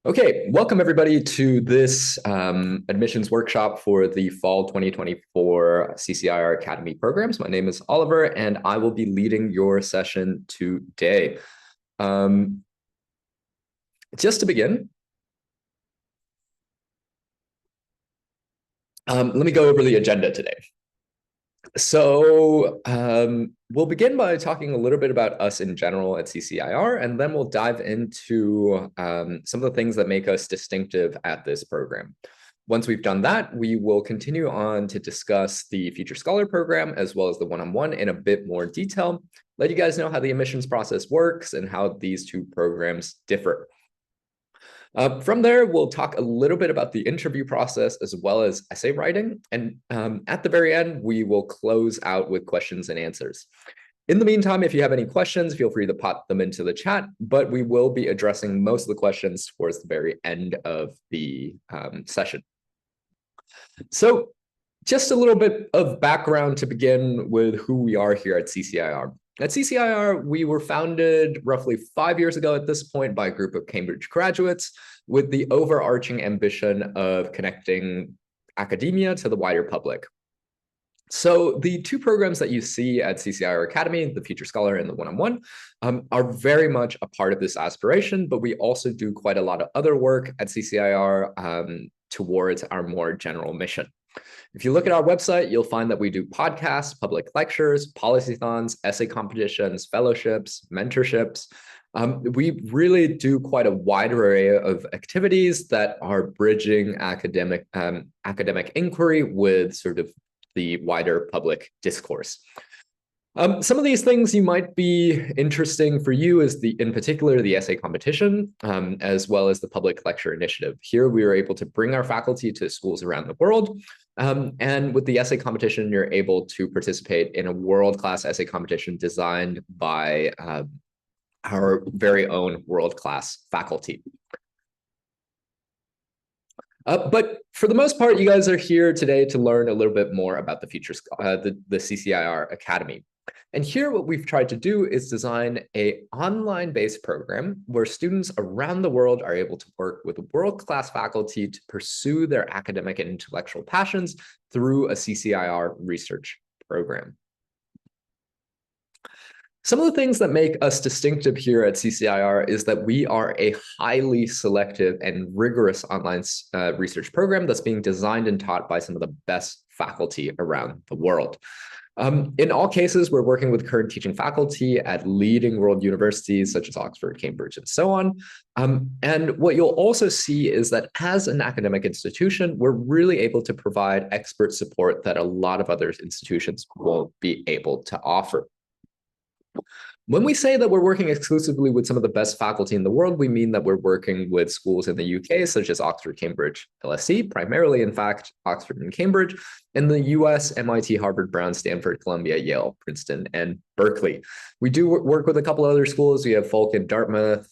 Okay, welcome everybody to this admissions workshop for the fall 2024 CCIR Academy programs. My name is Oliver, and I will be leading your session today. Just to begin, let me go over the agenda today. So we'll begin by talking a little bit about us in general at CCIR, and then we'll dive into some of the things that make us distinctive at this program. Once we've done that, we will continue on to discuss the Future Scholar program as well as the one-on-one in a bit more detail, let you guys know how the admissions process works and how these two programs differ. From there, we'll talk a little bit about the interview process as well as essay writing. And at the very end, we will close out with questions and answers. In the meantime, if you have any questions, feel free to pop them into the chat, but we will be addressing most of the questions towards the very end of the session. So just a little bit of background to begin with who we are here at CCIR. At CCIR, we were founded roughly 5 years ago at this point by a group of Cambridge graduates with the overarching ambition of connecting academia to the wider public. So the two programs that you see at CCIR Academy, the Future Scholar and the One-on-One, are very much a part of this aspiration, but we also do quite a lot of other work at CCIR towards our more general mission. If you look at our website, you'll find that we do podcasts, public lectures, policythons, essay competitions, fellowships, mentorships. We really do quite a wide array of activities that are bridging academic inquiry with sort of the wider public discourse. Some of these things you might be interesting for you is in particular, the essay competition, as well as the public lecture initiative. Here, we were able to bring our faculty to schools around the world. And with the essay competition, you're able to participate in a world-class essay competition designed by our very own world-class faculty. But for the most part, you guys are here today to learn a little bit more about the CCIR Academy. And here, what we've tried to do is design an online-based program where students around the world are able to work with world-class faculty to pursue their academic and intellectual passions through a CCIR research program. Some of the things that make us distinctive here at CCIR is that we are a highly selective and rigorous online research program that's being designed and taught by some of the best faculty around the world. In all cases, we're working with current teaching faculty at leading world universities such as Oxford, Cambridge, and so on. And what you'll also see is that as an academic institution, we're really able to provide expert support that a lot of other institutions won't be able to offer. When we say that we're working exclusively with some of the best faculty in the world, we mean that we're working with schools in the UK, such as Oxford, Cambridge, LSE, primarily, in fact, Oxford and Cambridge. In the US, MIT, Harvard, Brown, Stanford, Columbia, Yale, Princeton, and Berkeley. We do work with a couple other schools. We have Fulton, Dartmouth,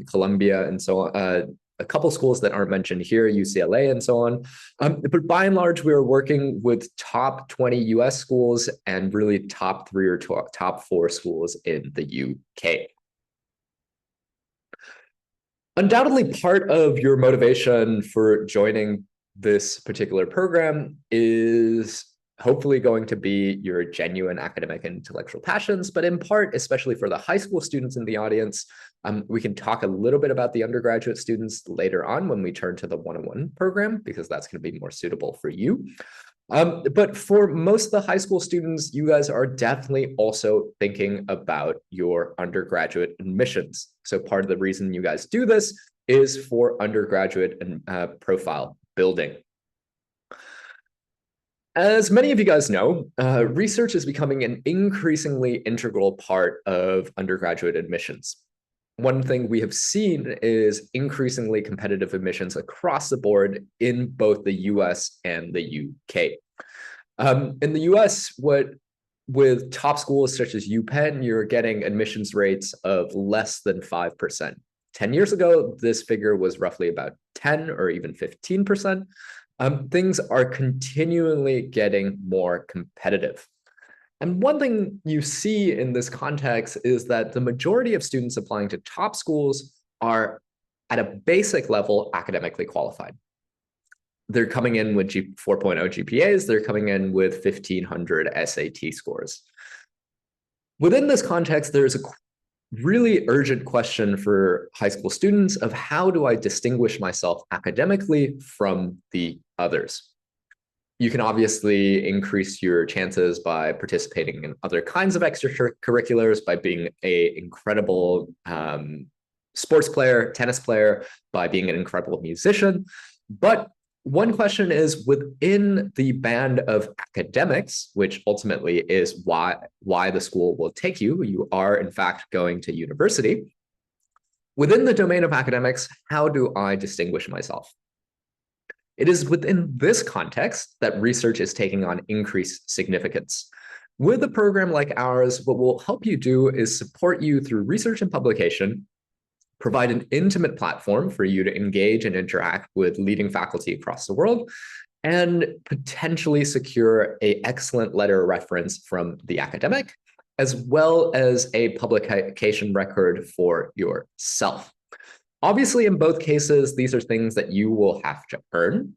Columbia, and so on. A couple schools that aren't mentioned here, UCLA and so on. But by and large, we are working with top 20 US schools and really top 3 or top 4 schools in the UK. Undoubtedly, part of your motivation for joining this particular program is hopefully going to be your genuine academic and intellectual passions, but in part, especially for the high school students in the audience, we can talk a little bit about the undergraduate students later on when we turn to the one-on-one program, because that's going to be more suitable for you. But for most of the high school students, you guys are definitely also thinking about your undergraduate admissions. So part of the reason you guys do this is for undergraduate and profile building. As many of you guys know, research is becoming an increasingly integral part of undergraduate admissions. One thing we have seen is increasingly competitive admissions across the board in both the US and the UK. In the US, with top schools such as UPenn, you're getting admissions rates of less than 5%. 10 years ago, this figure was roughly about 10 or even 15%. Things are continually getting more competitive. And one thing you see in this context is that the majority of students applying to top schools are at a basic level, academically qualified. They're coming in with 4.0 GPAs. They're coming in with 1,500 SAT scores. Within this context, there's a really urgent question for high school students of how do I distinguish myself academically from the others? You can obviously increase your chances by participating in other kinds of extracurriculars, by being an incredible sports player, tennis player, by being an incredible musician. But one question is, within the band of academics, which ultimately is why the school will take you, you are in fact going to university. Within the domain of academics, how do I distinguish myself? It is within this context that research is taking on increased significance. With a program like ours, what we'll help you do is support you through research and publication, provide an intimate platform for you to engage and interact with leading faculty across the world, and potentially secure an excellent letter of reference from the academic, as well as a publication record for yourself. Obviously, in both cases, these are things that you will have to earn.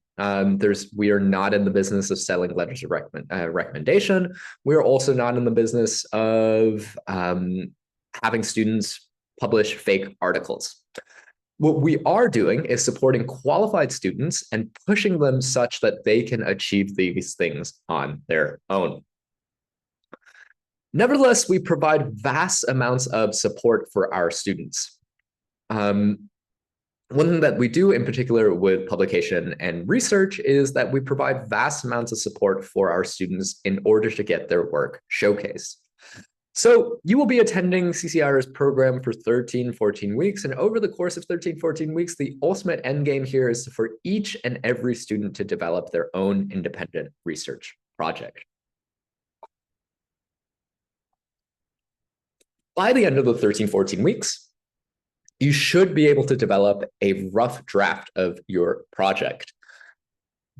We are not in the business of selling letters of recommendation. We're also not in the business of having students publish fake articles. What we are doing is supporting qualified students and pushing them such that they can achieve these things on their own. Nevertheless, we provide vast amounts of support for our students. One thing that we do in particular with publication and research is that we provide vast amounts of support for our students in order to get their work showcased. So you will be attending CCIR's program for 13, 14 weeks. And over the course of 13, 14 weeks, the ultimate end game here is for each and every student to develop their own independent research project. By the end of the 13, 14 weeks, you should be able to develop a rough draft of your project.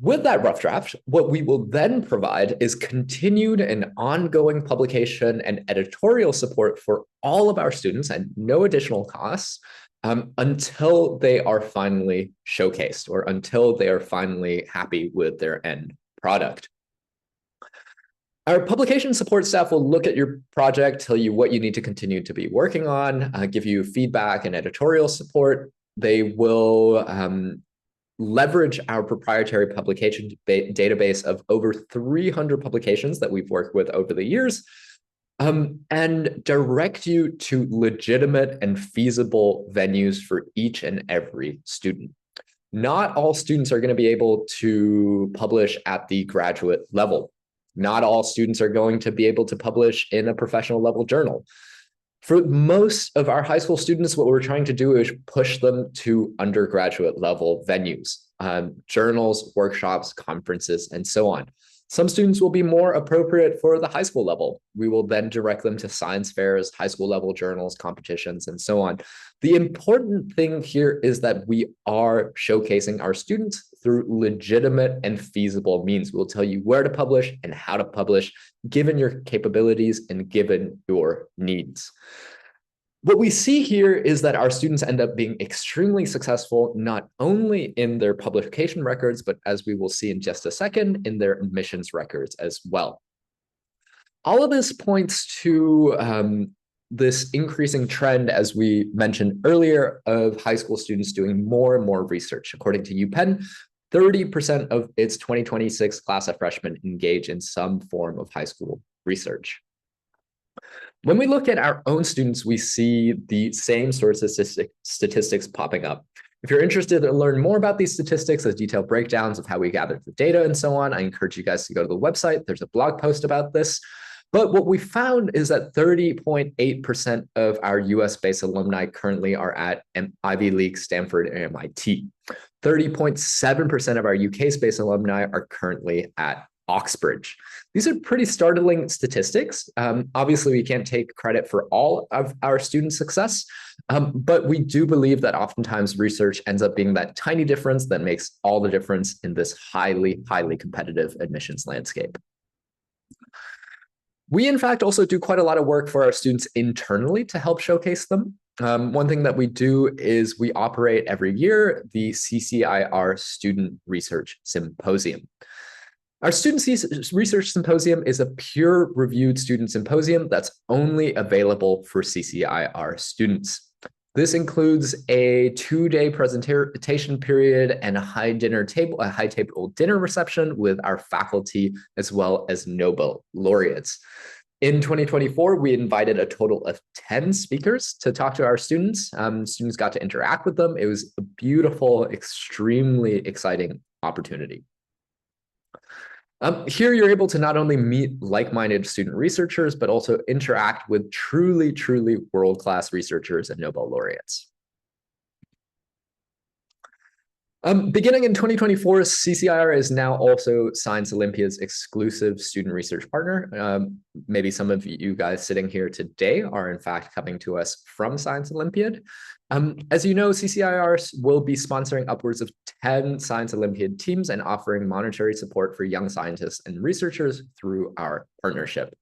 With that rough draft, what we will then provide is continued and ongoing publication and editorial support for all of our students at no additional costs until they are finally showcased or until they are finally happy with their end product. Our publication support staff will look at your project, tell you what you need to continue to be working on, give you feedback and editorial support. They will leverage our proprietary publication database of over 300 publications that we've worked with over the years, and direct you to legitimate and feasible venues for each and every student. Not all students are going to be able to publish at the graduate level. Not all students are going to be able to publish in a professional level journal. For most of our high school students, what we're trying to do is push them to undergraduate level venues, journals, workshops, conferences, and so on. Some students will be more appropriate for the high school level. We will then direct them to science fairs, high school level journals, competitions, and so on. The important thing here is that we are showcasing our students through legitimate and feasible means. We'll tell you where to publish and how to publish, given your capabilities and given your needs. What we see here is that our students end up being extremely successful, not only in their publication records, but as we will see in just a second, in their admissions records as well. All of this points to this increasing trend, as we mentioned earlier, of high school students doing more and more research. According to UPenn, 30% of its 2026 class of freshmen engage in some form of high school research. When we look at our own students, we see the same sorts of statistics popping up. If you're interested to learn more about these statistics, as detailed breakdowns of how we gathered the data and so on, I encourage you guys to go to the website. There's a blog post about this. But what we found is that 30.8% of our US-based alumni currently are at Ivy League, Stanford, and MIT. 30.7% of our UK-based alumni are currently at Oxbridge. These are pretty startling statistics. Obviously, we can't take credit for all of our student success, but we do believe that oftentimes research ends up being that tiny difference that makes all the difference in this highly, highly competitive admissions landscape. We, in fact, also do quite a lot of work for our students internally to help showcase them. one thing that we do is we operate every year the CCIR Student Research Symposium. Our Student Research Symposium is a peer-reviewed student symposium that's only available for CCIR students. This includes a 2-day presentation period and a high table dinner reception with our faculty, as well as Nobel laureates. In 2024, we invited a total of 10 speakers to talk to our students. Students got to interact with them. It was a beautiful, extremely exciting opportunity. Here, you're able to not only meet like-minded student researchers, but also interact with truly, truly world-class researchers and Nobel laureates. Beginning in 2024, CCIR is now also Science Olympiad's exclusive student research partner. Maybe some of you guys sitting here today are in fact coming to us from Science Olympiad. As you know, CCIR will be sponsoring upwards of 10 Science Olympiad teams and offering monetary support for young scientists and researchers through our partnership.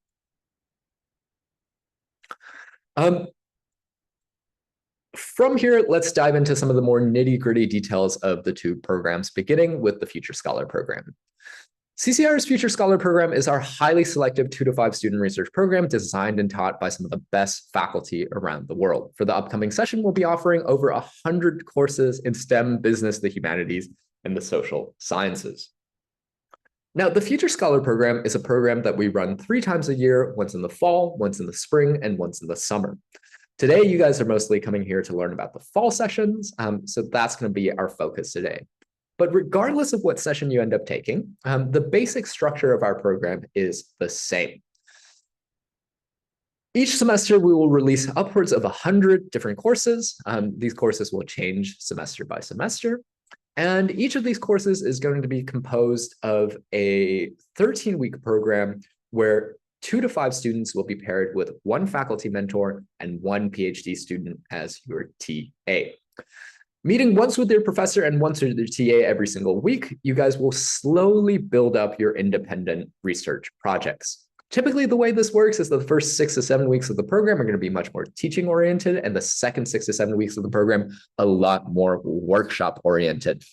From here, let's dive into some of the more nitty-gritty details of the two programs, beginning with the Future Scholar Program. CCIR's Future Scholar Program is our highly selective 2 to 5 student research program designed and taught by some of the best faculty around the world. For the upcoming session, we'll be offering over 100 courses in STEM, business, the humanities, and the social sciences. Now, the Future Scholar Program is a program that we run 3 times a year, once in the fall, once in the spring, and once in the summer. Today, you guys are mostly coming here to learn about the fall sessions, so that's going to be our focus today. But regardless of what session you end up taking, the basic structure of our program is the same. Each semester, we will release upwards of 100 different courses. These courses will change semester by semester. And each of these courses is going to be composed of a 13-week program where 2 to 5 students will be paired with 1 faculty mentor and 1 PhD student as your TA. Meeting once with your professor and once with your TA every single week, you guys will slowly build up your independent research projects. Typically, the way this works is the first 6 to 7 weeks of the program are going to be much more teaching oriented, and the second 6 to 7 weeks of the program, a lot more workshop oriented.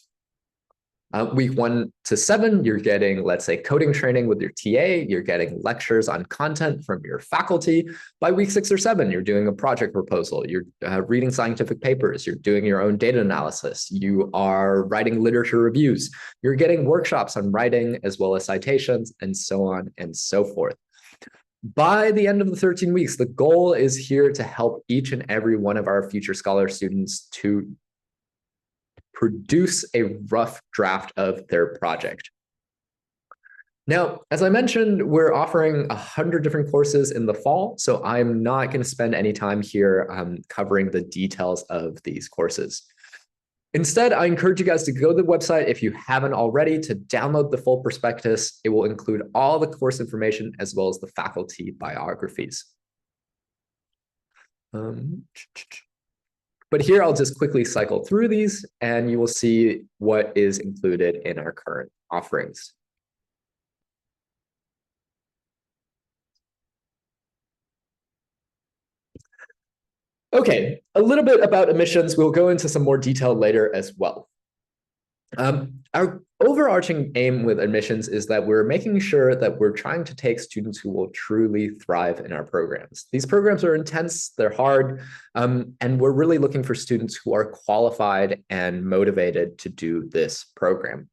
Week 1 to 7, you're getting, let's say, coding training with your TA. You're getting lectures on content from your faculty. By week 6 or 7, you're doing a project proposal. You're reading scientific papers. You're doing your own data analysis. You are writing literature reviews. You're getting workshops on writing as well as citations and so on and so forth. By the end of the 13 weeks, the goal is here to help each and every one of our Future Scholar students to produce a rough draft of their project. Now, as I mentioned, we're offering 100 different courses in the fall, so I'm not going to spend any time here covering the details of these courses. Instead, I encourage you guys to go to the website if you haven't already to download the full prospectus. It will include all the course information as well as the faculty biographies. But here I'll just quickly cycle through these and you will see what is included in our current offerings. Okay, a little bit about admissions. We'll go into some more detail later as well. Our overarching aim with admissions is that we're making sure that we're trying to take students who will truly thrive in our programs. These programs are intense, they're hard, and we're really looking for students who are qualified and motivated to do this program.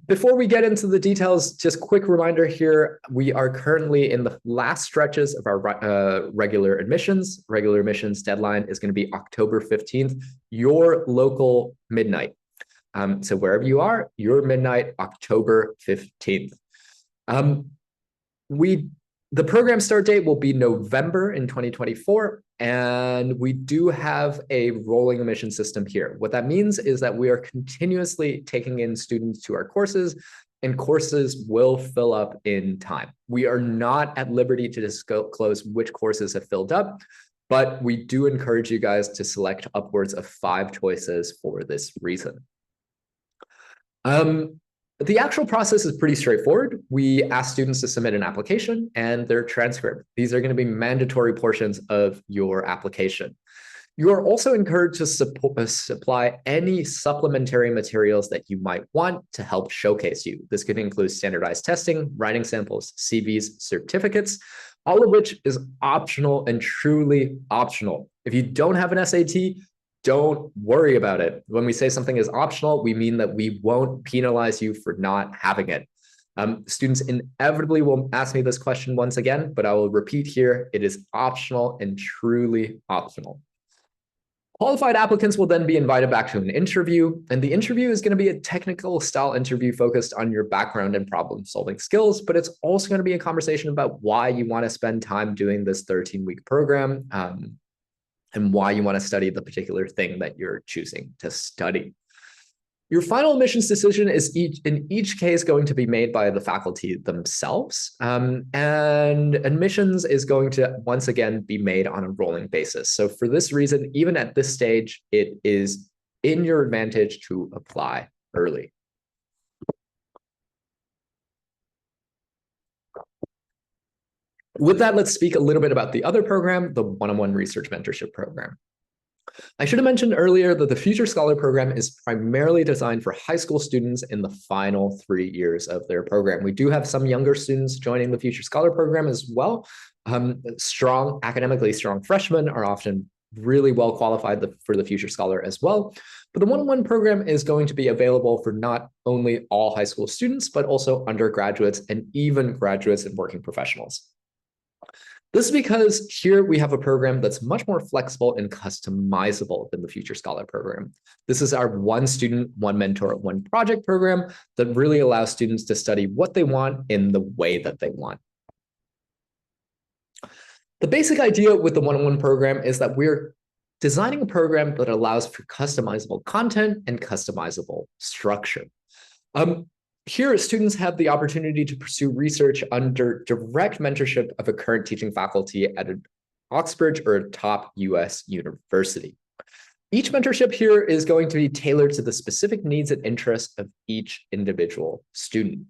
Before we get into the details, just quick reminder here, we are currently in the last stretches of our regular admissions. Regular admissions deadline is going to be October 15th, your local midnight. So wherever you are, your midnight, October 15th. The program start date will be November in 2024, and we do have a rolling admission system here. What that means is that we are continuously taking in students to our courses, and courses will fill up in time. We are not at liberty to disclose which courses have filled up, but we do encourage you guys to select upwards of 5 choices for this reason. The actual process is pretty straightforward. We ask students to submit an application and their transcript. These are going to be mandatory portions of your application. You are also encouraged to supply any supplementary materials that you might want to help showcase you. This could include standardized testing, writing samples, CVs, certificates, all of which is optional and truly optional. If you don't have an SAT, don't worry about it. When we say something is optional, we mean that we won't penalize you for not having it. Students inevitably will ask me this question once again, but I will repeat here, it is optional and truly optional. Qualified applicants will then be invited back to an interview, and the interview is going to be a technical style interview focused on your background and problem solving skills, but it's also going to be a conversation about why you want to spend time doing this 13-week program and why you want to study the particular thing that you're choosing to study. Your final admissions decision is in each case going to be made by the faculty themselves, and admissions is going to once again be made on a rolling basis. So for this reason, even at this stage, it is in your advantage to apply early. With that, let's speak a little bit about the other program, the one-on-one research mentorship program. I should have mentioned earlier that the Future Scholar program is primarily designed for high school students in the final 3 years of their program. We do have some younger students joining the Future Scholar program as well. Academically strong freshmen are often really well qualified for the Future Scholar as well. But the one-on-one program is going to be available for not only all high school students, but also undergraduates and even graduates and working professionals. This is because here we have a program that's much more flexible and customizable than the Future Scholar program. This is our one student, one mentor, one project program that really allows students to study what they want in the way that they want. The basic idea with the one-on-one program is that we're designing a program that allows for customizable content and customizable structure. Here, students have the opportunity to pursue research under direct mentorship of a current teaching faculty at an Oxford or a top US university. Each mentorship here is going to be tailored to the specific needs and interests of each individual student.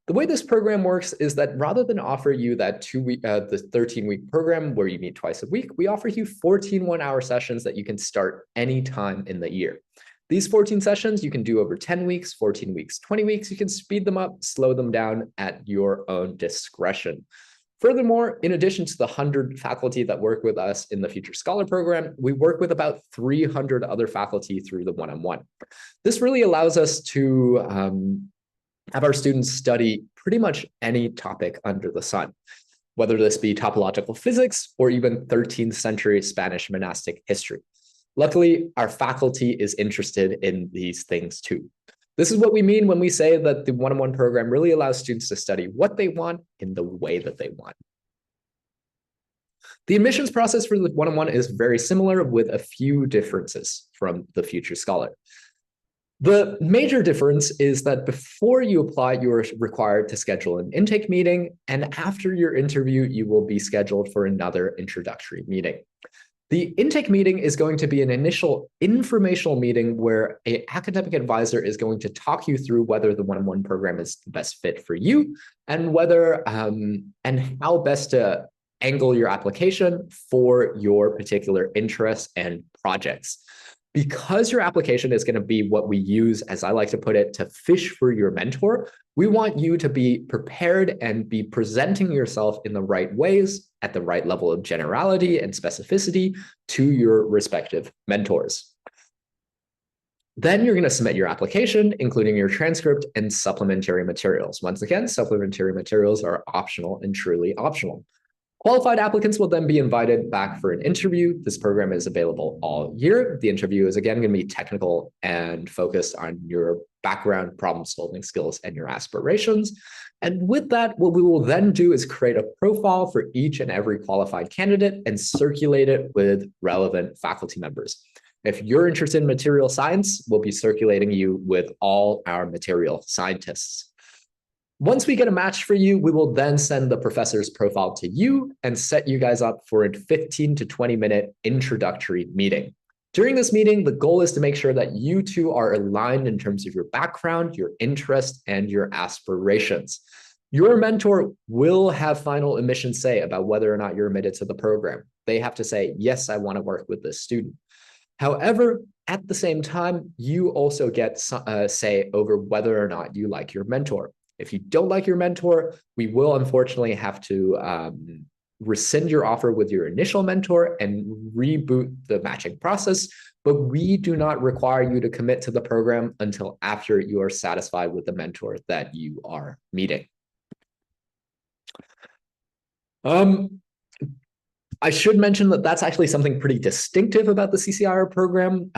The way this program works is that rather than offer you that the 13-week program where you meet twice a week, we offer you 14 one-hour sessions that you can start anytime in the year. These 14 sessions you can do over 10 weeks, 14 weeks, 20 weeks. You can speed them up, slow them down at your own discretion. Furthermore, in addition to the 100 faculty that work with us in the Future Scholar program, we work with about 300 other faculty through the one-on-one. This really allows us to have our students study pretty much any topic under the sun, whether this be topological physics or even 13th century Spanish monastic history. Luckily, our faculty is interested in these things too. This is what we mean when we say that the one-on-one program really allows students to study what they want in the way that they want. The admissions process for the one-on-one is very similar with a few differences from the Future Scholar. The major difference is that before you apply, you are required to schedule an intake meeting, and after your interview, you will be scheduled for another introductory meeting. The intake meeting is going to be an initial informational meeting where an academic advisor is going to talk you through whether the one-on-one program is the best fit for you and whether and how best to angle your application for your particular interests and projects. Because your application is going to be what we use, as I like to put it, to fish for your mentor, we want you to be prepared and be presenting yourself in the right ways at the right level of generality and specificity to your respective mentors. Then you're going to submit your application, including your transcript and supplementary materials. Once again, supplementary materials are optional and truly optional. Qualified applicants will then be invited back for an interview. This program is available all year. The interview is again going to be technical and focused on your background, problem-solving skills, and your aspirations. And with that, what we will then do is create a profile for each and every qualified candidate and circulate it with relevant faculty members. If you're interested in material science, we'll be circulating you with all our material scientists. Once we get a match for you, we will then send the professor's profile to you and set you guys up for a 15 to 20-minute introductory meeting. During this meeting, the goal is to make sure that you two are aligned in terms of your background, your interest, and your aspirations. Your mentor will have final admission say about whether or not you're admitted to the program. They have to say, yes, I want to work with this student. However, at the same time, you also get say over whether or not you like your mentor. If you don't like your mentor, we will unfortunately have to rescind your offer with your initial mentor and reboot the matching process. But we do not require you to commit to the program until after you are satisfied with the mentor that you are meeting. I should mention that that's actually something pretty distinctive about the CCIR program.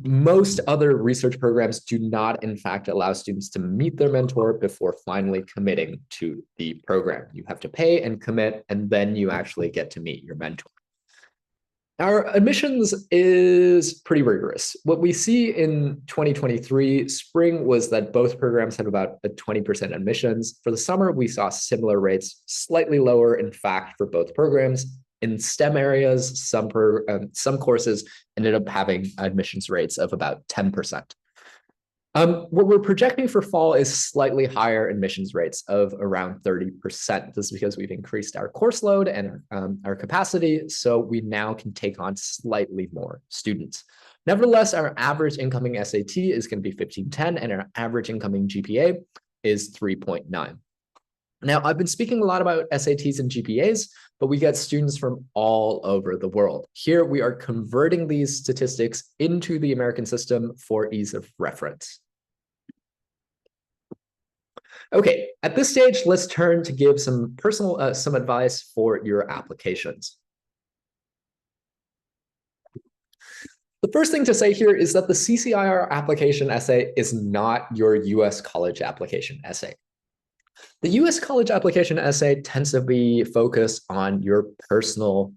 Most other research programs do not, in fact, allow students to meet their mentor before finally committing to the program. You have to pay and commit, and then you actually get to meet your mentor. Our admissions is pretty rigorous. What we see in 2023 spring was that both programs had about a 20% admissions. For the summer, we saw similar rates, slightly lower, in fact, for both programs. In STEM areas, some courses ended up having admissions rates of about 10%. What we're projecting for fall is slightly higher admissions rates of around 30%. This is because we've increased our course load and our capacity, so we now can take on slightly more students. Nevertheless, our average incoming SAT is going to be 1510, and our average incoming GPA is 3.9. Now, I've been speaking a lot about SATs and GPAs, but we get students from all over the world. Here, we are converting these statistics into the American system for ease of reference. Okay, at this stage, let's turn to give some some advice for your applications. The first thing to say here is that the CCIR application essay is not your US college application essay. The US college application essay tends to be focused on your personal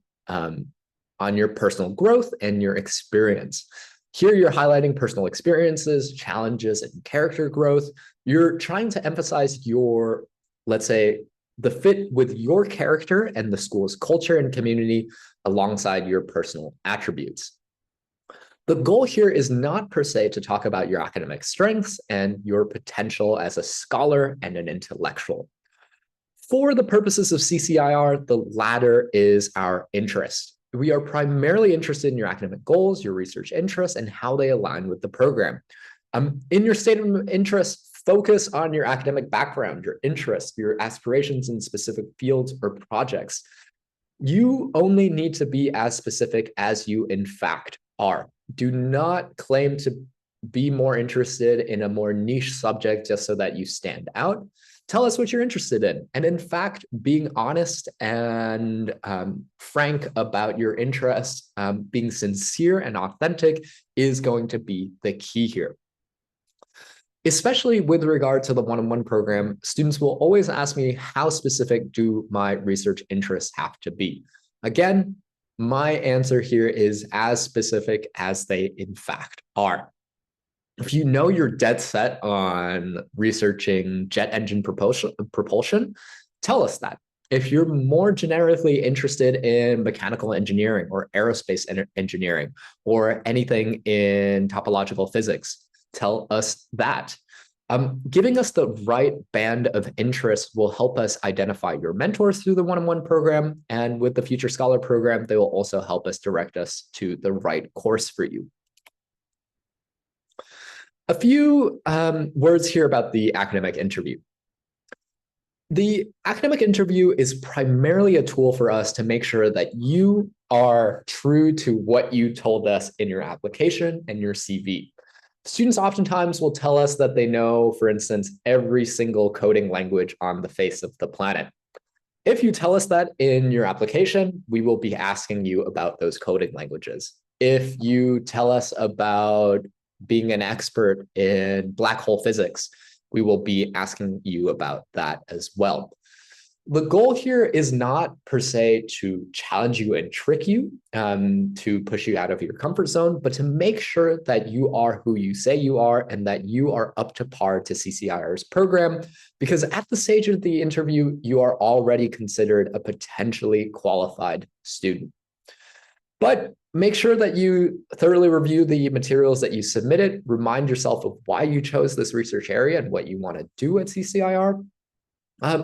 growth and your experience. Here, you're highlighting personal experiences, challenges, and character growth. You're trying to emphasize your, let's say, the fit with your character and the school's culture and community alongside your personal attributes. The goal here is not per se to talk about your academic strengths and your potential as a scholar and an intellectual. For the purposes of CCIR, the latter is our interest. We are primarily interested in your academic goals, your research interests, and how they align with the program. In your statement of interest, focus on your academic background, your interests, your aspirations in specific fields or projects. You only need to be as specific as you in fact are. Do not claim to be more interested in a more niche subject just so that you stand out. Tell us what you're interested in. And in fact, being honest and frank about your interests, being sincere and authentic is going to be the key here. Especially with regard to the one-on-one program, students will always ask me, how specific do my research interests have to be? Again, my answer here is as specific as they in fact are. If you know you're dead set on researching jet engine propulsion, tell us that. If you're more generically interested in mechanical engineering or aerospace engineering or anything in topological physics, tell us that. Giving us the right band of interest will help us identify your mentors through the one-on-one program. And with the Future Scholar program, they will also help us direct us to the right course for you. A few words here about the academic interview. The academic interview is primarily a tool for us to make sure that you are true to what you told us in your application and your CV. Students oftentimes will tell us that they know, for instance, every single coding language on the face of the planet. If you tell us that in your application, we will be asking you about those coding languages. If you tell us about being an expert in black hole physics, we will be asking you about that as well. The goal here is not per se to challenge you and trick you, to push you out of your comfort zone, but to make sure that you are who you say you are and that you are up to par to CCIR's program, because at the stage of the interview, you are already considered a potentially qualified student. But make sure that you thoroughly review the materials that you submitted, remind yourself of why you chose this research area and what you want to do at CCIR.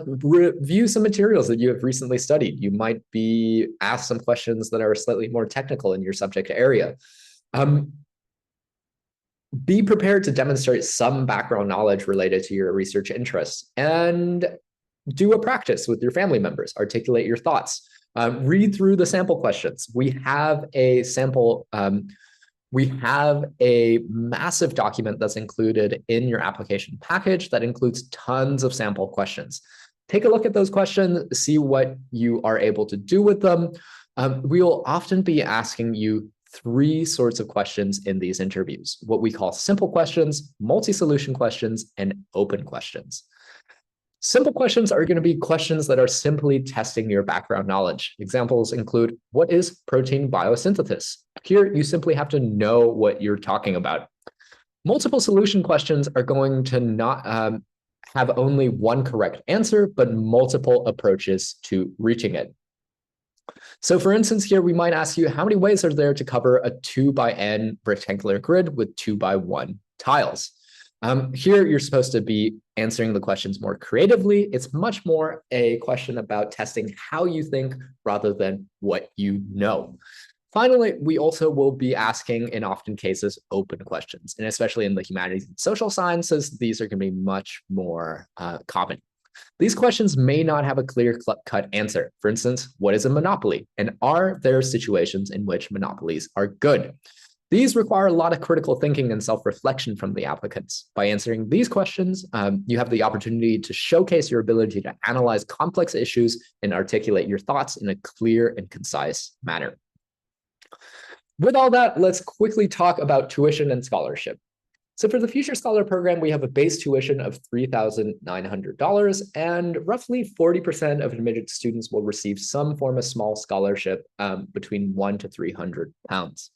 Review some materials that you have recently studied. You might be asked some questions that are slightly more technical in your subject area. Be prepared to demonstrate some background knowledge related to your research interests, and do a practice with your family members. Articulate your thoughts. Read through the sample questions. We have a sample. We have a massive document that's included in your application package that includes tons of sample questions. Take a look at those questions, see what you are able to do with them. We will often be asking you three sorts of questions in these interviews, what we call simple questions, multi-solution questions, and open questions. Simple questions are going to be questions that are simply testing your background knowledge. Examples include, what is protein biosynthesis? Here, you simply have to know what you're talking about. Multiple solution questions are going to not have only one correct answer, but multiple approaches to reaching it. So for instance, here we might ask you, how many ways are there to cover a 2 by n rectangular grid with 2 by 1 tiles? Here, you're supposed to be answering the questions more creatively. It's much more a question about testing how you think rather than what you know. Finally, we also will be asking, in often cases, open questions. And especially in the humanities and social sciences, these are going to be much more common. These questions may not have a clear-cut answer. For instance, what is a monopoly? And are there situations in which monopolies are good? These require a lot of critical thinking and self-reflection from the applicants. By answering these questions, you have the opportunity to showcase your ability to analyze complex issues and articulate your thoughts in a clear and concise manner. With all that, let's quickly talk about tuition and scholarship. So for the Future Scholar program, we have a base tuition of $3,900, and roughly 40% of admitted students will receive some form of small scholarship between £100 to £300.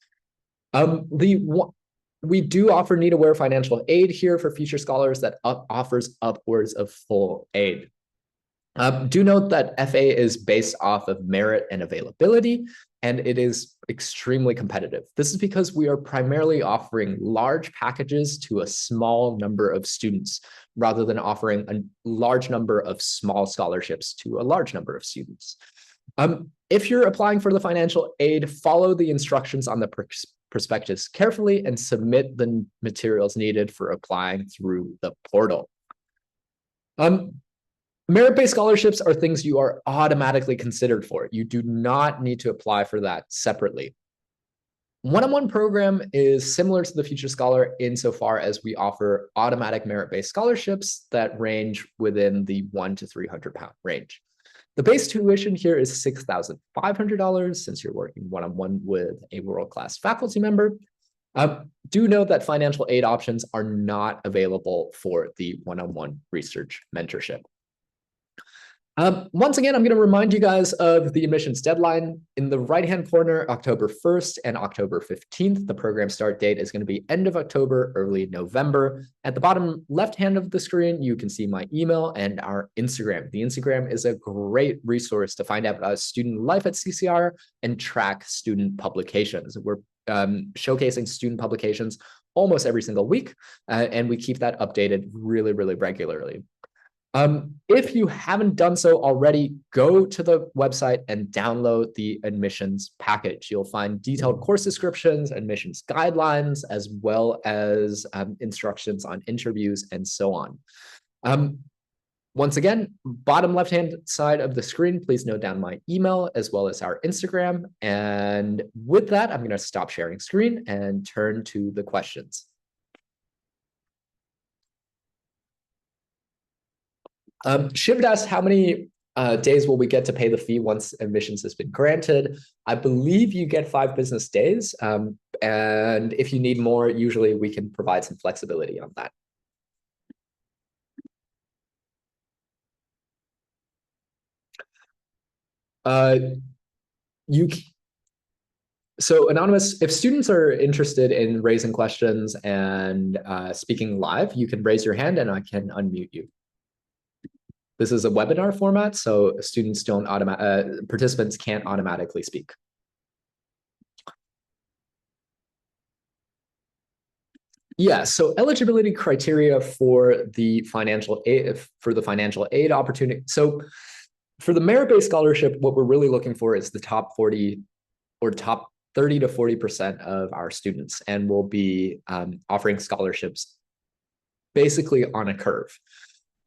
We do offer need-aware financial aid here for Future Scholars that offers upwards of full aid. Do note that FA is based off of merit and availability, and it is extremely competitive. This is because we are primarily offering large packages to a small number of students, rather than offering a large number of small scholarships to a large number of students. If you're applying for the financial aid, follow the instructions on the prospectus carefully and submit the materials needed for applying through the portal. Merit-based scholarships are things you are automatically considered for. You do not need to apply for that separately. One-on-one program is similar to the Future Scholar insofar as we offer automatic merit-based scholarships that range within the £100 to £300 range. The base tuition here is $6,500 since you're working one-on-one with a world-class faculty member. Do note that financial aid options are not available for the one-on-one research mentorship. Once again, I'm going to remind you guys of the admissions deadline. In the right-hand corner, October 1st and October 15th, the program start date is going to be end of October, early November. At the bottom left-hand of the screen, you can see my email and our Instagram. The Instagram is a great resource to find out about student life at CCIR and track student publications. We're showcasing student publications almost every single week, and we keep that updated really, really regularly. If you haven't done so already, go to the website and download the admissions package. You'll find detailed course descriptions, admissions guidelines, as well as instructions on interviews and so on. Once again, bottom left-hand side of the screen, please note down my email as well as our Instagram. And with that, I'm going to stop sharing screen and turn to the questions. Shiv asked, how many days will we get to pay the fee once admissions has been granted? I believe you get 5 business days. And if you need more, usually we can provide some flexibility on that. So Anonymous, if students are interested in raising questions and speaking live, you can raise your hand and I can unmute you. This is a webinar format, so students don't participants can't automatically speak. Yeah, so eligibility criteria for the financial aid opportunity. So for the merit-based scholarship, what we're really looking for is the top 40 or top 30 to 40% of our students, and we'll be offering scholarships basically on a curve.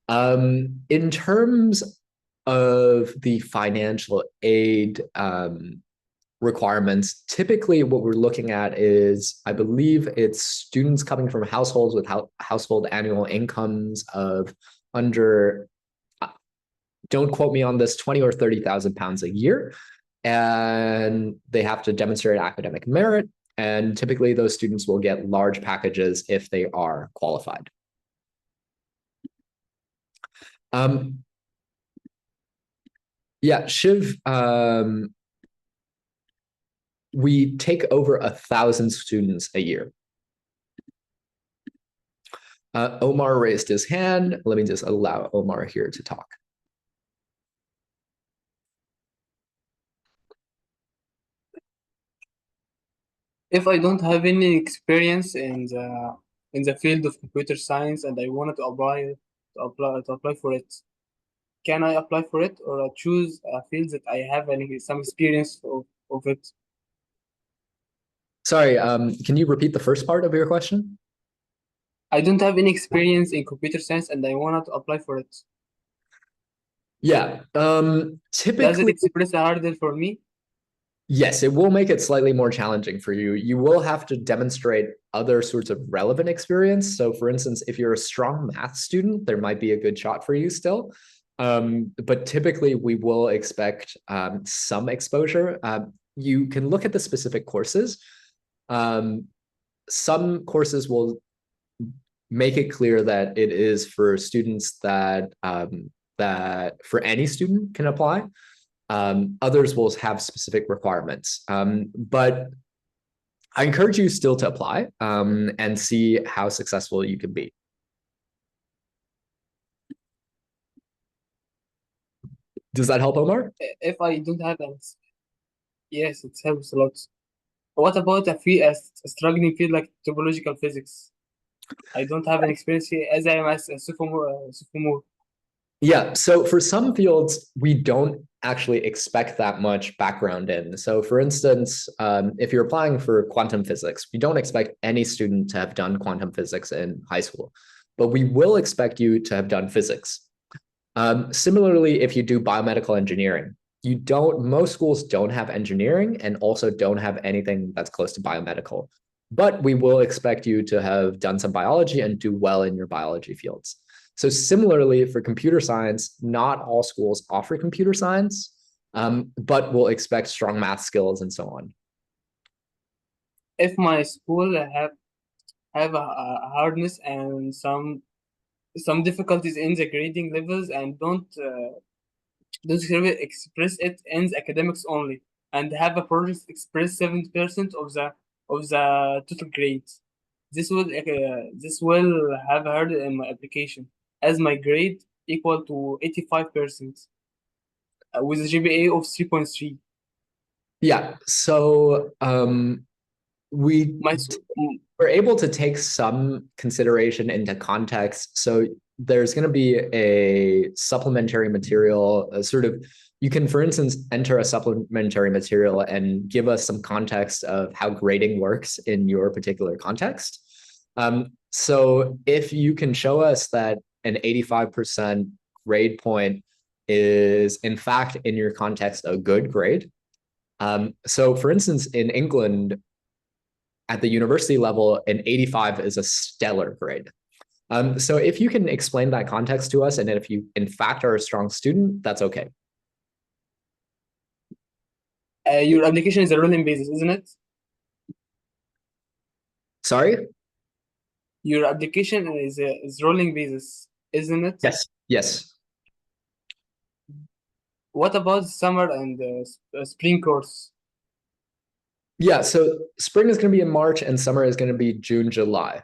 In terms of the financial aid requirements, typically what we're looking at is, I believe it's students coming from households with household annual incomes of under, don't quote me on this, 20 or 30,000 pounds a year. And they have to demonstrate academic merit. And typically those students will get large packages if they are qualified. Yeah, Shiv, we take over 1,000 students a year. Omar raised his hand. Let me just allow Omar here to talk. If I don't have any experience in the field of computer science and I wanted to apply for it, can I apply for it, or I choose a field that I have some experience of it? Sorry, can you repeat the first part of your question? I don't have any experience in computer science and I wanted to apply for it. Yeah, Does it typically, express a hurdle for me? yes, it will make it slightly more challenging for you. You will have to demonstrate other sorts of relevant experience. So for instance, if you're a strong math student, there might be a good shot for you still. But typically we will expect some exposure. You can look at the specific courses. Some courses will make it clear that it is for students that for any student can apply. Others will have specific requirements, but I encourage you still to apply and see how successful you can be. Does that help, Omar? If I don't have an yes, it helps a lot. What about a struggling field like topological physics? I don't have an experience here as I am a sophomore. Yeah, so for some fields, we don't actually expect that much background in. So for instance, if you're applying for quantum physics, we don't expect any student to have done quantum physics in high school, but we will expect you to have done physics. Similarly, if you do biomedical engineering, most schools don't have engineering and also don't have anything that's close to biomedical, but we will expect you to have done some biology and do well in your biology fields. So similarly, for computer science, not all schools offer computer science, but will expect strong math skills and so on. If my school have a hardness and some difficulties in the grading levels and don't express it in the academics only, and have a project express 70% of the total grade, this will have hard in my application, as my grade equal to 85% with a GPA of 3.3. Yeah, so we we're able to take some consideration into context. So there's going to be a supplementary material, you can, for instance, enter a supplementary material and give us some context of how grading works in your particular context. So if you can show us that an 85% grade point is, in fact, in your context, a good grade. So for instance, in England, at the university level, an 85 is a stellar grade. So if you can explain that context to us, and if you in fact are a strong student, that's okay. Your application is a rolling basis, isn't it? Sorry? Your application is rolling basis, isn't it? Yes. Yes. What about summer and spring course? Yeah, so spring is going to be in March and summer is going to be June, July.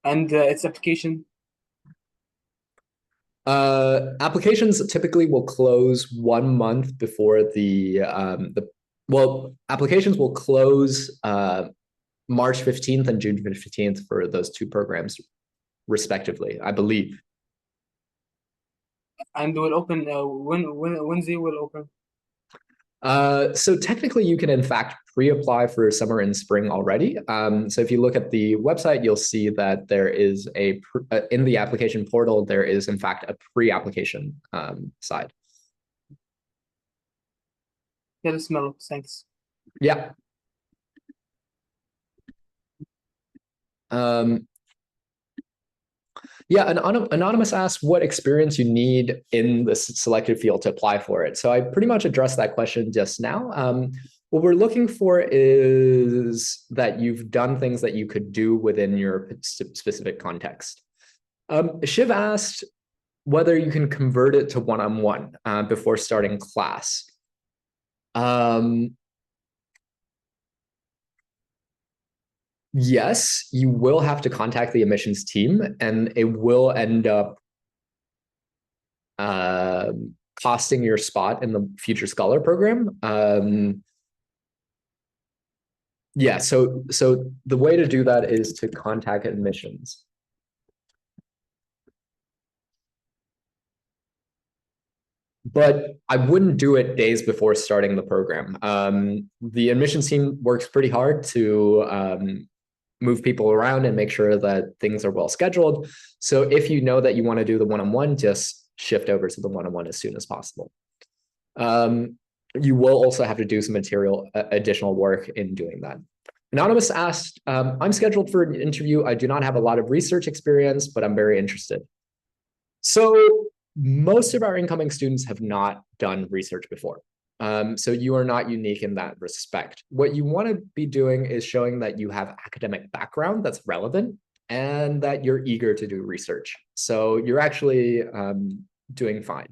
And its application? Applications typically will close 1 month before applications will close March 15th and June 15th for those two programs respectively, I believe. And will open when they will open? So technically, you can in fact pre-apply for summer and spring already. So if you look at the website, you'll see that there is in the application portal, there is in fact a pre-application side. Get a smell. Thanks. Yeah. Yeah, Anonymous asks what experience you need in the selected field to apply for it. So I pretty much addressed that question just now. What we're looking for is that you've done things that you could do within your specific context. Shiv asked whether you can convert it to one-on-one before starting class. Yes, you will have to contact the admissions team, and it will end up costing your spot in the Future Scholar program. Yeah, so the way to do that is to contact admissions. But I wouldn't do it days before starting the program. The admissions team works pretty hard to move people around and make sure that things are well scheduled. So if you know that you want to do the one-on-one, just shift over to the one-on-one as soon as possible. You will also have to do some additional work in doing that. Anonymous asked, I'm scheduled for an interview. I do not have a lot of research experience, but I'm very interested. So most of our incoming students have not done research before. So you are not unique in that respect. What you want to be doing is showing that you have academic background that's relevant and that you're eager to do research. So you're actually doing fine.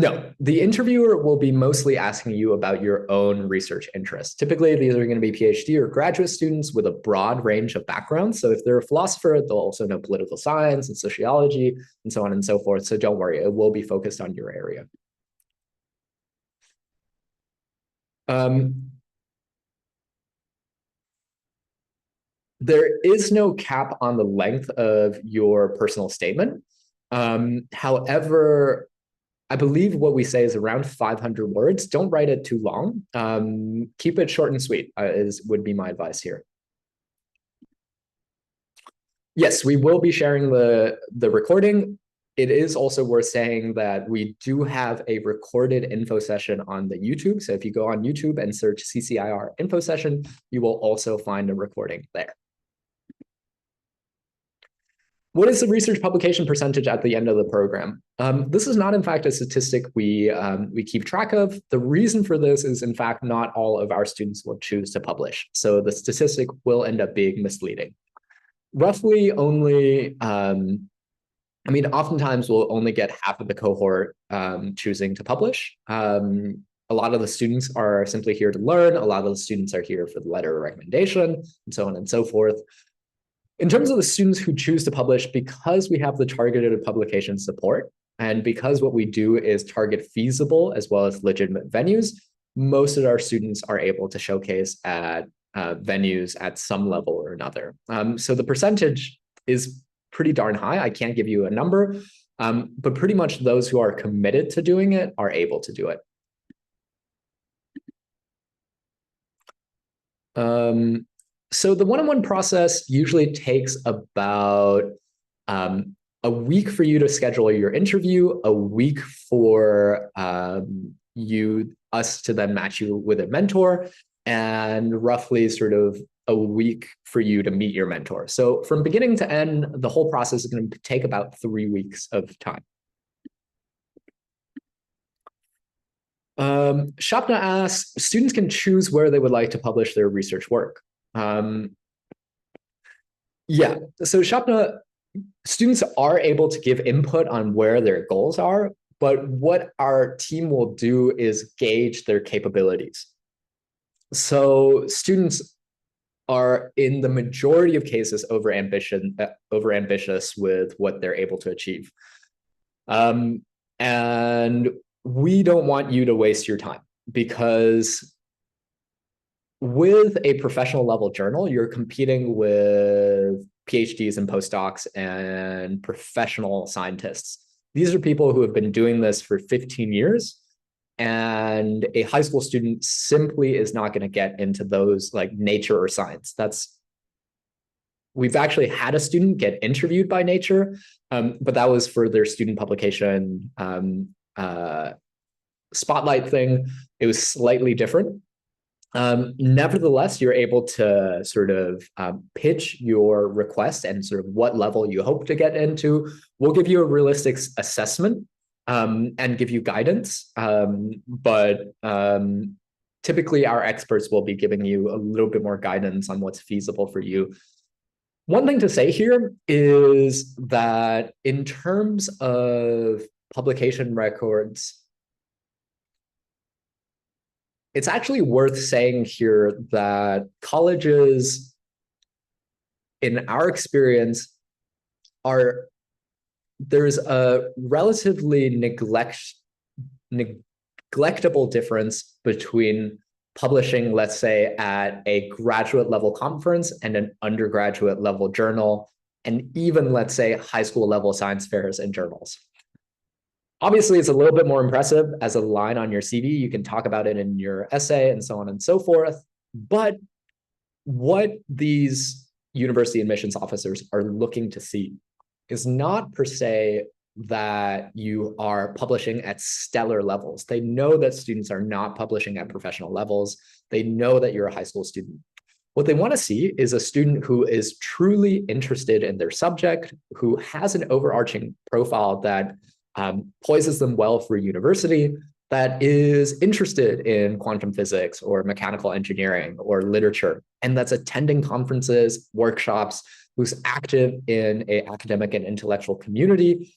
No, the interviewer will be mostly asking you about your own research interests. Typically, these are going to be PhD or graduate students with a broad range of backgrounds. So if they're a philosopher, they'll also know political science and sociology and so on and so forth. So don't worry, it will be focused on your area. There is no cap on the length of your personal statement. However, I believe what we say is around 500 words. Don't write it too long. Keep it short and sweet would be my advice here. Yes, we will be sharing the recording. It is also worth saying that we do have a recorded info session on the YouTube. So if you go on YouTube and search CCIR info session, you will also find a recording there. What is the research publication percentage at the end of the program? This is not, in fact, a statistic we keep track of. The reason for this is, in fact, not all of our students will choose to publish. So the statistic will end up being misleading. Roughly only, oftentimes we'll only get half of the cohort choosing to publish. A lot of the students are simply here to learn. A lot of the students are here for the letter of recommendation, and so on and so forth. In terms of the students who choose to publish, because we have the targeted publication support, and because what we do is target feasible as well as legitimate venues, most of our students are able to showcase at venues at some level or another. So the percentage is pretty darn high. I can't give you a number, but pretty much those who are committed to doing it are able to do it. So the one-on-one process usually takes about a week for you to schedule your interview, a week for us to then match you with a mentor, and roughly sort of a week for you to meet your mentor. So from beginning to end, the whole process is going to take about 3 weeks of time. Shapna asks, students can choose where they would like to publish their research work. Yeah, so Shapna, students are able to give input on where their goals are, but what our team will do is gauge their capabilities. So students are, in the majority of cases, overambitious with what they're able to achieve. And we don't want you to waste your time, because with a professional level journal, you're competing with PhDs and postdocs and professional scientists. These are people who have been doing this for 15 years. And a high school student simply is not going to get into those like nature or science. We've actually had a student get interviewed by Nature, but that was for their student publication spotlight thing. It was slightly different. Nevertheless, you're able to sort of pitch your request and sort of what level you hope to get into. We'll give you a realistic assessment and give you guidance. But typically, our experts will be giving you a little bit more guidance on what's feasible for you. One thing to say here is that in terms of publication records, it's actually worth saying here that colleges, in our experience, there's a relatively neglectable difference between publishing, let's say, at a graduate level conference and an undergraduate level journal, and even, let's say, high school level science fairs and journals. Obviously, it's a little bit more impressive as a line on your CV. You can talk about it in your essay and so on and so forth. But what these university admissions officers are looking to see is not per se that you are publishing at stellar levels. They know that students are not publishing at professional levels. They know that you're a high school student. What they want to see is a student who is truly interested in their subject, who has an overarching profile that poises them well for university, that is interested in quantum physics or mechanical engineering or literature, and that's attending conferences, workshops, who's active in an academic and intellectual community.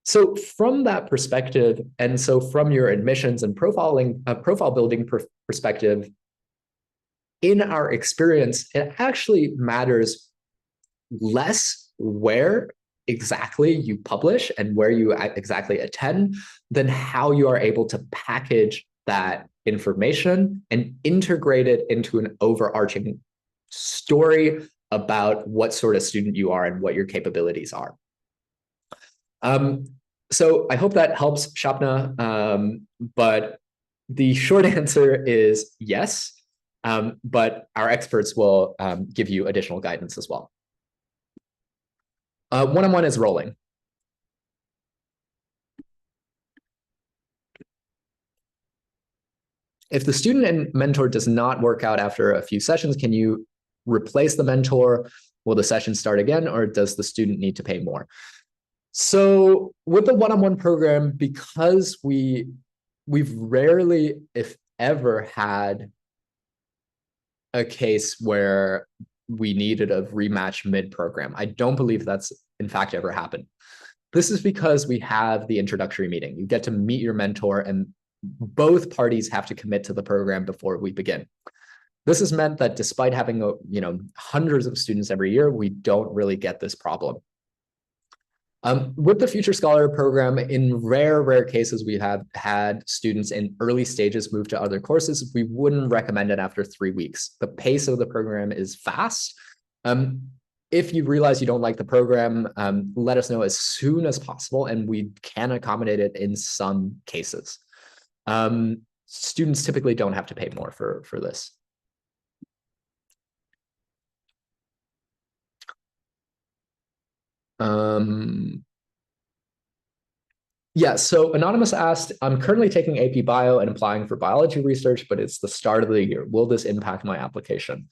So from that perspective, and so from your admissions and profile building perspective, in our experience, it actually matters less where exactly you publish and where you exactly attend than how you are able to package that information and integrate it into an overarching story about what sort of student you are and what your capabilities are. So I hope that helps, Shapna, but the short answer is yes, but our experts will give you additional guidance as well. One-on-one is rolling. If the student and mentor does not work out after a few sessions, can you replace the mentor? Will the session start again, or does the student need to pay more? So with the one-on-one program, because we've rarely, if ever, had a case where we needed a rematch mid-program. I don't believe that's in fact ever happened. This is because we have the introductory meeting. You get to meet your mentor, and both parties have to commit to the program before we begin. This has meant that despite having hundreds of students every year, we don't really get this problem. With the Future Scholar program, in rare cases, we have had students in early stages move to other courses. We wouldn't recommend it after 3 weeks. The pace of the program is fast. If you realize you don't like the program, let us know as soon as possible, and we can accommodate it in some cases. Students typically don't have to pay more for this. Yeah, so Anonymous asked, I'm currently taking AP Bio and applying for biology research, but it's the start of the year. Will this impact my application?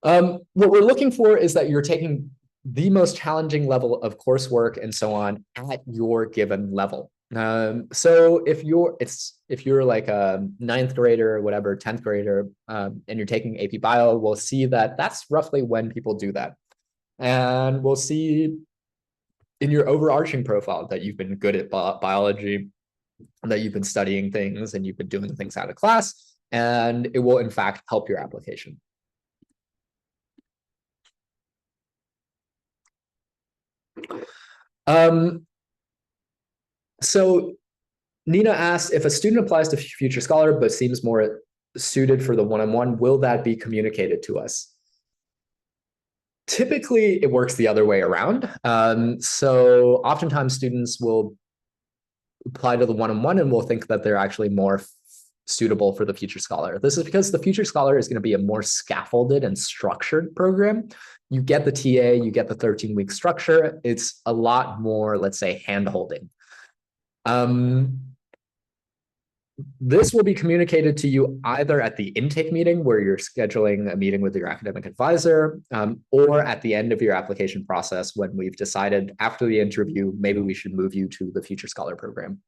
What we're looking for is that you're taking the most challenging level of coursework and so on at your given level. So if you're like a 9th grader or whatever, 10th grader, and you're taking AP Bio, we'll see that that's roughly when people do that. And we'll see in your overarching profile that you've been good at biology, that you've been studying things and you've been doing things out of class, and it will in fact help your application. So Nina asked, if a student applies to Future Scholar but seems more suited for the one-on-one, will that be communicated to us? Typically, it works the other way around. So oftentimes students will apply to the one-on-one and will think that they're actually more suitable for the Future Scholar. This is because the Future Scholar is going to be a more scaffolded and structured program. You get the TA, you get the 13-week structure. It's a lot more, let's say, hand-holding. This will be communicated to you either at the intake meeting where you're scheduling a meeting with your academic advisor, or at the end of your application process when we've decided after the interview, maybe we should move you to the Future Scholar program.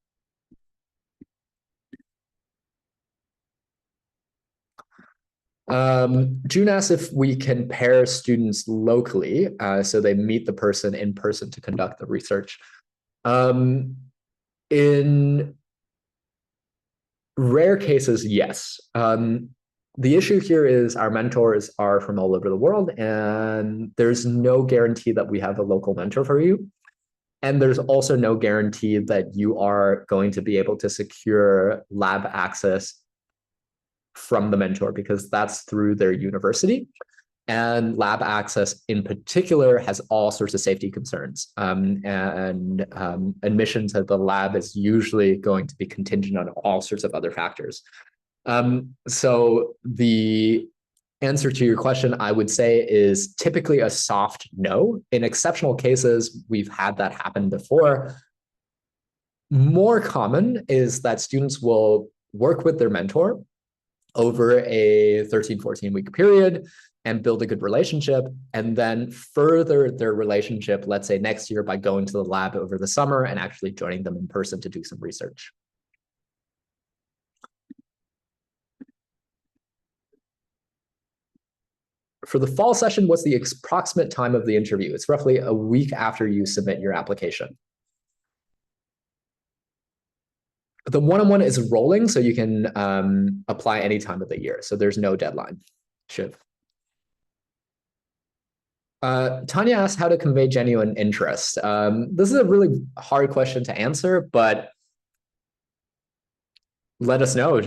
June asks if we can pair students locally, so they meet the person in person to conduct the research. In rare cases, yes. The issue here is our mentors are from all over the world, and there's no guarantee that we have a local mentor for you. And there's also no guarantee that you are going to be able to secure lab access from the mentor, because that's through their university. And lab access in particular has all sorts of safety concerns. And admission to the lab is usually going to be contingent on all sorts of other factors. So the answer to your question, I would say, is typically a soft no. In exceptional cases, we've had that happen before. More common is that students will work with their mentor over a 13, 14-week period and build a good relationship, and then further their relationship, let's say next year, by going to the lab over the summer and actually joining them in person to do some research. For the fall session, what's the approximate time of the interview? It's roughly a week after you submit your application. The one-on-one is rolling, so you can apply any time of the year. So there's no deadline. Shiv. Tanya asked how to convey genuine interest. This is a really hard question to answer, but let us know.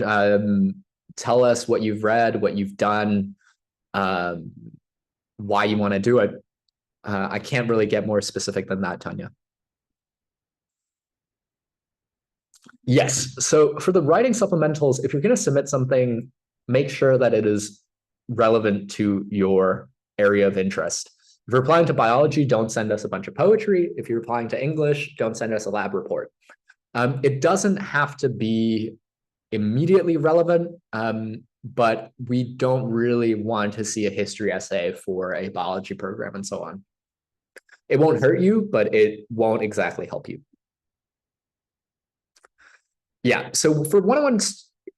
Tell us what you've read, what you've done, why you want to do it. I can't really get more specific than that, Tanya. Yes. So for the writing supplementals, if you're going to submit something, make sure that it is relevant to your area of interest. If you're applying to biology, don't send us a bunch of poetry. If you're applying to English, don't send us a lab report. It doesn't have to be immediately relevant, but we don't really want to see a history essay for a biology program and so on. It won't hurt you, but it won't exactly help you. Yeah, so for one-on-one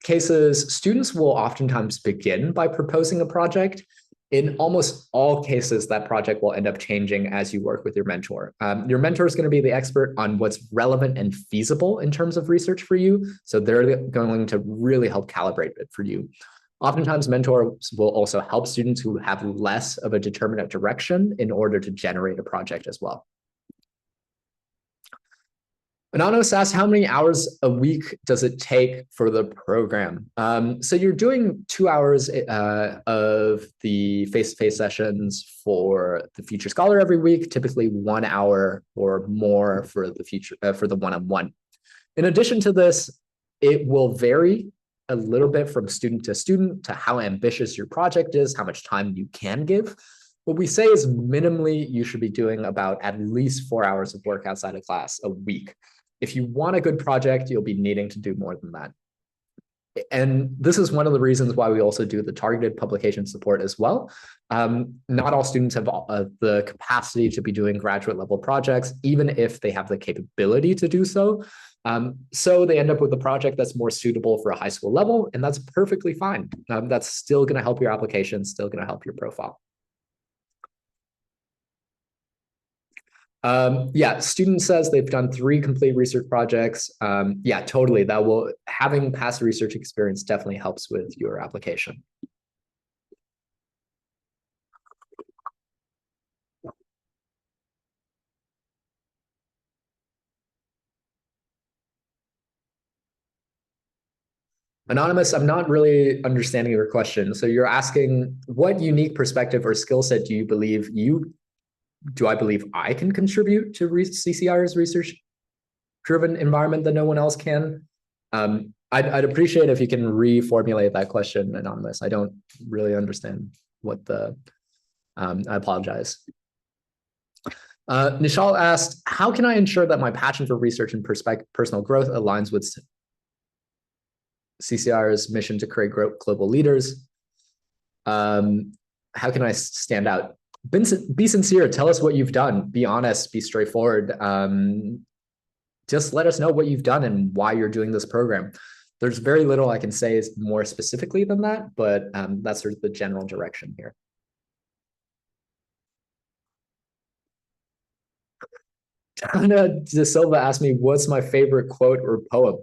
cases, students will oftentimes begin by proposing a project. In almost all cases, that project will end up changing as you work with your mentor. Your mentor is going to be the expert on what's relevant and feasible in terms of research for you. So they're going to really help calibrate it for you. Oftentimes, mentors will also help students who have less of a determinate direction in order to generate a project as well. Anonymous asks, how many hours a week does it take for the program? So you're doing 2 hours of the face-to-face sessions for the Future Scholar every week, typically 1 hour or more for the one-on-one. In addition to this, it will vary a little bit from student to how ambitious your project is, how much time you can give. What we say is minimally, you should be doing about at least 4 hours of work outside of class a week. If you want a good project, you'll be needing to do more than that. And this is one of the reasons why we also do the targeted publication support as well. Not all students have the capacity to be doing graduate level projects, even if they have the capability to do so. So they end up with a project that's more suitable for a high school level, and that's perfectly fine. That's still going to help your application, still going to help your profile. Yeah, student says they've done 3 complete research projects. Yeah, totally. Having past research experience definitely helps with your application. Anonymous, I'm not really understanding your question. So you're asking what unique perspective or skill set do I believe I can contribute to CCIR's research driven environment that no one else can? I'd appreciate if you can reformulate that question, Anonymous. I don't really understand what I apologize. Nishal asked, how can I ensure that my passion for research and personal growth aligns with CCIR's mission to create global leaders? How can I stand out? Be sincere. Tell us what you've done. Be honest. Be straightforward. Just let us know what you've done and why you're doing this program. There's very little I can say more specifically than that, but that's sort of the general direction here. Tana De Silva asked me, what's my favorite quote or poem?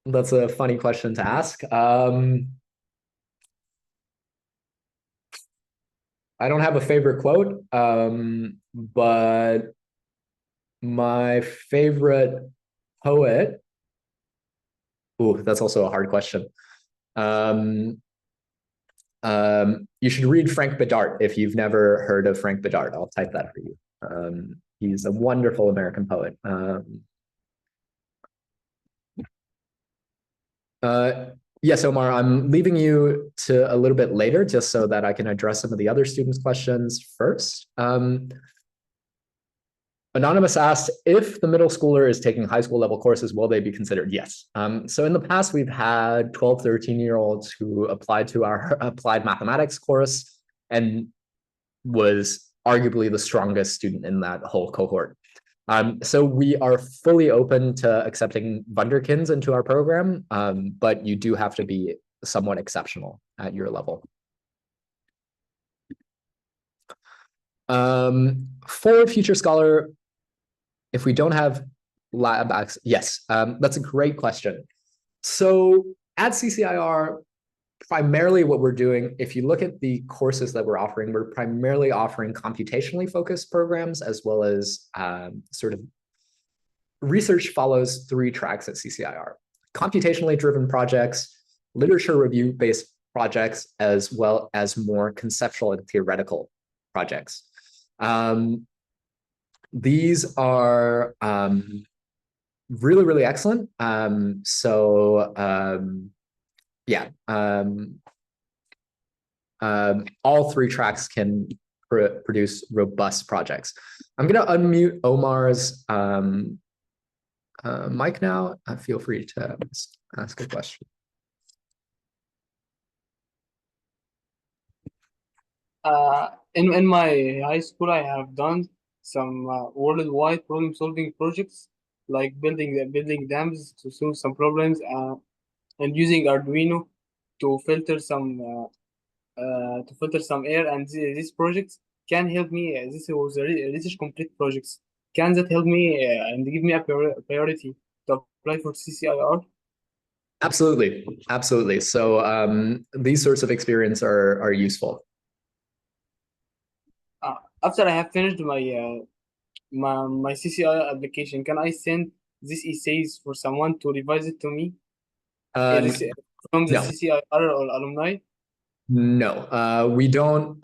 That's a funny question to ask. I don't have a favorite quote, but my favorite poet. Ooh, that's also a hard question. You should read Frank Bedart if you've never heard of Frank Bedart. I'll type that for you. He's a wonderful American poet. Yes, Omar, I'm leaving you to a little bit later just so that I can address some of the other students' questions first. Anonymous asked, if the middle schooler is taking high school level courses, will they be considered? Yes. So in the past, we've had 12, 13-year-olds who applied to our applied mathematics course and was arguably the strongest student in that whole cohort. So we are fully open to accepting Wunderkinds into our program, but you do have to be somewhat exceptional at your level. For Future Scholar, if we don't have lab access, yes, that's a great question. So at CCIR, primarily what we're doing, if you look at the courses that we're offering, we're primarily offering computationally focused programs as well as sort of research follows 3 tracks at CCIR. Computationally driven projects, literature review based projects, as well as more conceptual and theoretical projects. These are really, really excellent. Yeah, all 3 tracks can produce robust projects. I'm going to unmute Omar's mic now. Feel free to ask a question. In my high school, I have done some worldwide problem-solving projects, like building dams to solve some problems, and using Arduino to filter some air. And these projects can help me. This was a research complete projects. Can that help me and give me a priority to apply for CCIR? Absolutely, absolutely. So these sorts of experience are useful. After I have finished my CCIR application, can I send these essays for someone to revise it to me? From the No, CCIR or alumni? no, we don't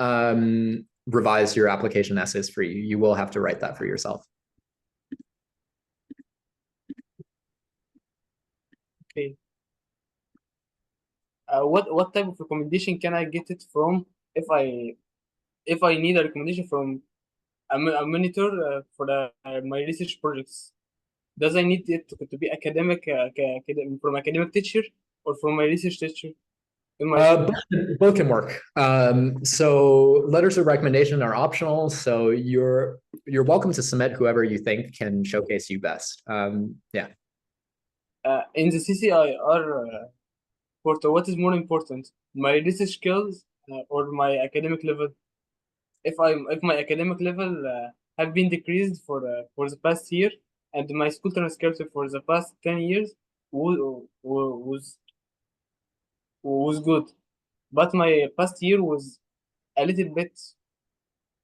revise your application essays for you. You will have to write that for yourself. Okay. What type of recommendation can I get it from if I need a recommendation from a monitor for my research projects? Does I need it to be academic from academic teacher or from my research teacher in my school? Both can work. So letters of recommendation are optional. So you're welcome to submit whoever you think can showcase you best. Yeah. In the CCIR portal, what is more important, my research skills or my academic level? If my academic level have been decreased for the past year, and my school transcript for the past 10 years was good, but my past year was a little bit.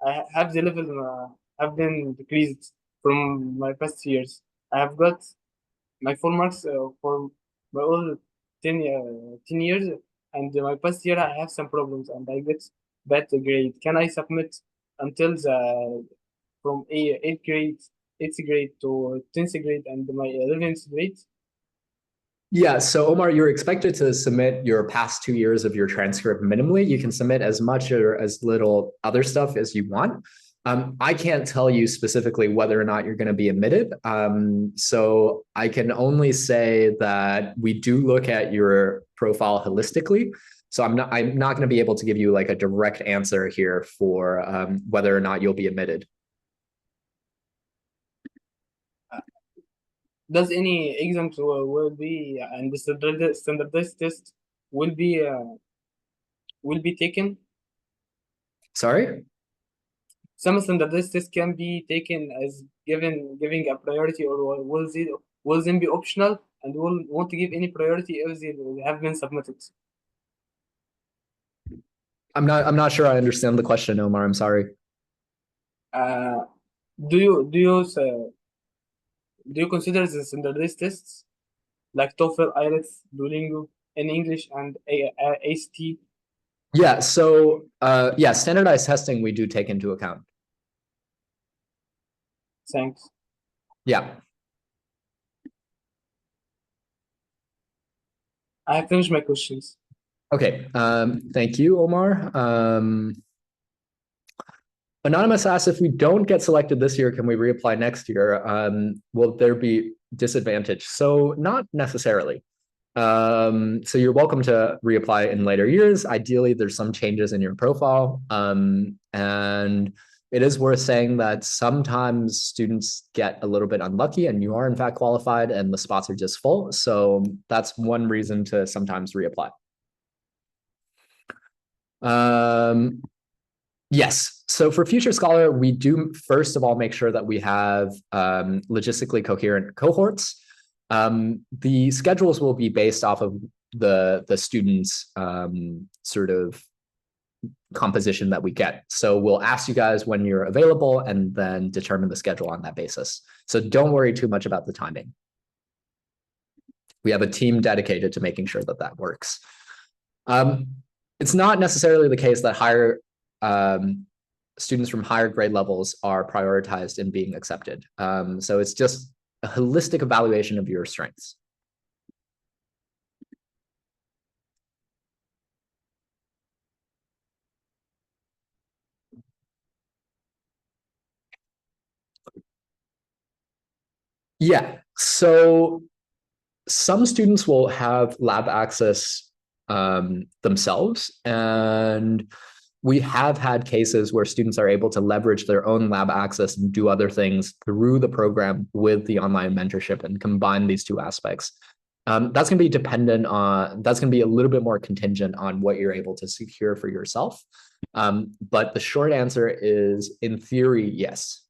I have the level have been decreased from my past years. I have got my full marks for my all 10 years, and my past year I have some problems and I get bad grade. Can I submit until the from eighth grade, eighth grade to 10th grade and my 11th grade? Yeah, so Omar, you're expected to submit your past 2 years of your transcript minimally. You can submit as much or as little other stuff as you want. I can't tell you specifically whether or not you're going to be admitted. So I can only say that we do look at your profile holistically. So I'm not going to be able to give you like a direct answer here for whether or not you'll be admitted. Does any exams will be and the standardized test will be taken? Sorry? Some standardized tests can be taken as giving a priority, or will they be optional and will won't give any priority if they have been submitted? I'm not sure I understand the question, Omar. I'm sorry. Uh, do you consider the standardized tests like TOEFL, IELTS, Duolingo in English and ACT? Yeah, so yeah, standardized testing we do take into account. Thanks. Yeah. I have finished my questions. Okay. Thank you, Omar. Anonymous asks, if we don't get selected this year, can we reapply next year? Will there be disadvantage? So not necessarily. So you're welcome to reapply in later years. Ideally, there's some changes in your profile. And it is worth saying that sometimes students get a little bit unlucky and you are in fact qualified and the spots are just full. So that's one reason to sometimes reapply. Yes. So for Future Scholar, we do first of all make sure that we have logistically coherent cohorts. The schedules will be based off of the students' sort of composition that we get. So we'll ask you guys when you're available and then determine the schedule on that basis. So don't worry too much about the timing. We have a team dedicated to making sure that that works. It's not necessarily the case that higher students from higher grade levels are prioritized in being accepted. So it's just a holistic evaluation of your strengths. Yeah, so some students will have lab access themselves, and we have had cases where students are able to leverage their own lab access and do other things through the program with the online mentorship and combine these two aspects. That's going to be dependent on, that's going to be a little bit more contingent on what you're able to secure for yourself. But the short answer is, in theory, yes.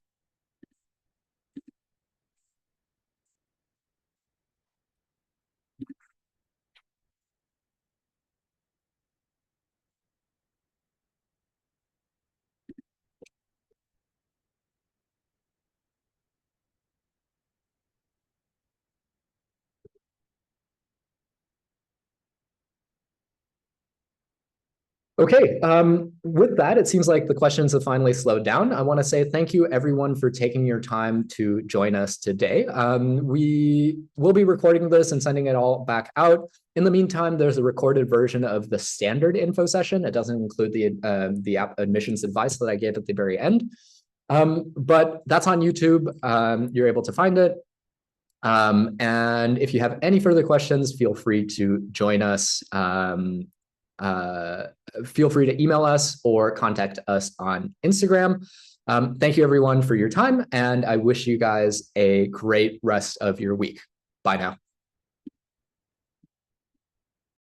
Okay, with that, it seems like the questions have finally slowed down. I want to say thank you, everyone, for taking your time to join us today. We will be recording this and sending it all back out. In the meantime, there's a recorded version of the standard info session. It doesn't include the admissions advice that I gave at the very end. But that's on YouTube. You're able to find it. And if you have any further questions, feel free to join us. Feel free to email us or contact us on Instagram. Thank you, everyone, for your time, and I wish you guys a great rest of your week. Bye now.